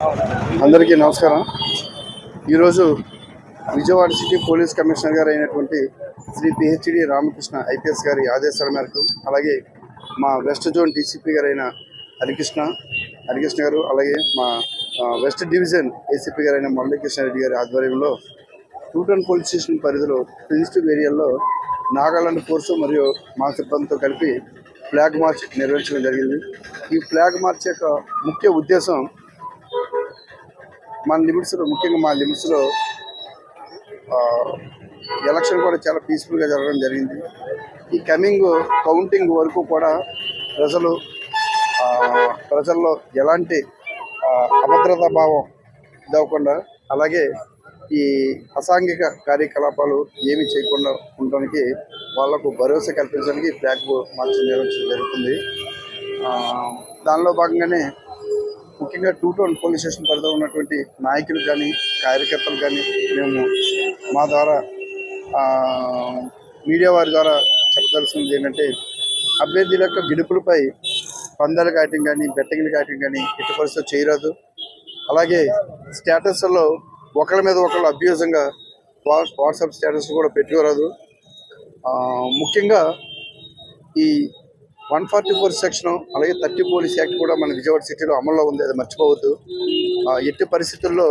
అందరికీ నమస్కారం. ఈరోజు విజయవాడ సిటీ పోలీస్ కమిషనర్ గారు అయినటువంటి శ్రీ పిహెచ్డి రామకృష్ణ ఐపీఎస్ గారి ఆదేశాల మేరకు, అలాగే మా వెస్ట్ జోన్ డీసీపీ గారు అయిన హరికృష్ణ గారు, అలాగే మా వెస్ట్ డివిజన్ ఏసీపీ గారు అయిన మురళీకృష్ణ రెడ్డి గారి ఆధ్వర్యంలో టూటన్ పోలీస్ స్టేషన్ పరిధిలో సెన్సిటివ్ ఏరియాల్లో నాగాలాండ్ ఫోర్సు మరియు మా సిబ్బందితో కలిపి ఫ్లాగ్ మార్చ్ నిర్వహించడం జరిగింది. ఈ ఫ్లాగ్ మార్చ్ యొక్క ముఖ్య ఉద్దేశం ముఖ్యంగా మా లిమిట్స్లో ఎలక్షన్ కూడా చాలా పీస్ఫుల్గా జరగడం జరిగింది. ఈ కమింగ్ కౌంటింగ్ వరకు కూడా ప్రజల్లో ఎలాంటి అభద్రతా భావం ఇదవకుండా, అలాగే ఈ అసాంఘిక కార్యకలాపాలు ఏమి చేయకుండా ఉండడానికి వాళ్లకు భరోసా కల్పించడానికి ఫ్లాగ్ మార్చ్ నిర్వహించడం జరుగుతుంది. దానిలో భాగంగానే ముఖ్యంగా టూటౌన్ పోలీస్ స్టేషన్ పరిధిలో ఉన్నటువంటి నాయకులు కానీ కార్యకర్తలు కానీ మేము మా ద్వారా మీడియా వారి ద్వారా చెప్పదలసింది ఏంటంటే, అభ్యర్థుల యొక్క గెలుపులపై పందాలు కాయటం కానీ బెట్టింగ్లు కాయటం కానీ ఎట్టి పరిస్థితులు చేయరాదు. అలాగే స్టేటస్లో ఒకరి మీద ఒకళ్ళు అభ్యూజంగా వాట్సాప్ స్టేటస్ కూడా పెట్టుకోరాదు. ముఖ్యంగా ఈ 144 సెక్షన్, అలాగే 30 పోలీస్ యాక్ట్ కూడా మన విజయవాడ సిటీలో అమల్లో ఉంది, అది మర్చిపోవద్దు. ఎట్టి పరిస్థితుల్లో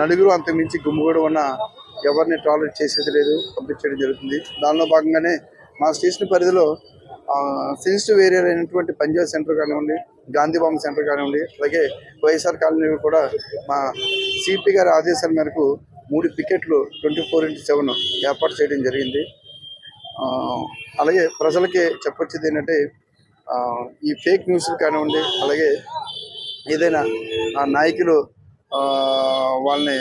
నలుగురు అంతకుమించి గుమ్ముగూడు ఉన్న ఎవరిని టాలరేట్ చేసేది లేదు, పంపించడం జరుగుతుంది. దానిలో భాగంగానే మా స్టేషన్ పరిధిలో సెన్సిటివ్ ఏరియా అయినటువంటి పంజాబ్ సెంటర్ కానివ్వండి, గాంధీబామ్ సెంటర్ కానివ్వండి, అలాగే వైఎస్ఆర్ కాలనీ కూడా మా సిపి గారి ఆదేశాల మేరకు 3 పికెట్లు 24/7 ఏర్పాటు చేయడం జరిగింది. అలాగే ప్రజలకి చెప్పొచ్చేది ఏంటంటే, ఈ ఫేక్ న్యూస్లు కానివ్వండి, అలాగే ఏదైనా నాయకులు వాళ్ళని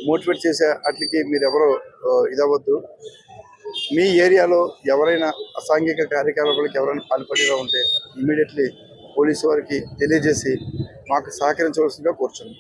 మోటివేట్ చేసే వాటికి మీరు ఎవరో ఇదవ్వద్దు. మీ ఏరియాలో ఎవరైనా అసాంఘిక కార్యకలాపాలకు ఎవరైనా పాల్పడేలా ఉంటే ఇమీడియట్లీ పోలీసు వారికి తెలియజేసి మాకు సహకరించవలసిందిగా కోరుచున్నాం.